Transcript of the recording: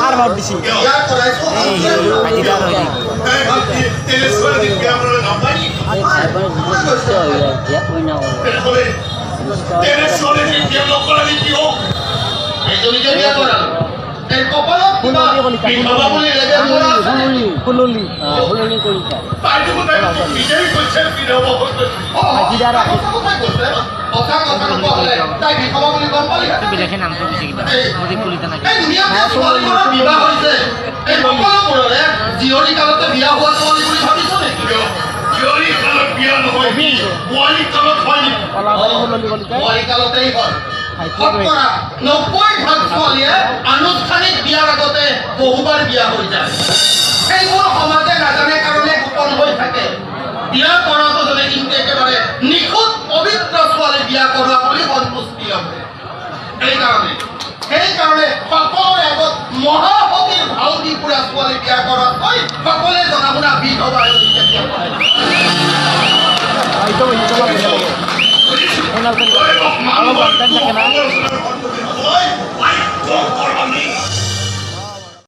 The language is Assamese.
আৰ ভোট দিছি বেলেগে নামটো দিছে কিবা মোদী কলিতা নাকি জিয়ৰী কালতে বিয়া হোৱা ছোৱালী বুলি ভাবিছ নেকি? জিয়ৰী কালত বিয়া নহয়, বোৱাৰী কালত হয় নেকি? বোৱাৰী কালতেই হয়। 90% ছোৱালীয়ে আনুষ্ঠানিক বিয়াৰ আগতে বহুবাৰ বিয়া হৈ যায়। সেইবোৰ সমাজে নাজানে কাৰণে গোপন হৈ থাকে। বিয়া কৰাটো যদি কিন্তু একেবাৰে নিখুঁত পবিত্ৰ ছোৱালী বিয়া কৰোৱা বুলি সন্তুষ্টি আছে। সেইকাৰণে সকলোৰে আগত মহাসতীৰ ভাও দি পুৰা ছোৱালী বিয়া কৰাতকৈ সকলোৱে জনা শুনা বিধৱা থাকে না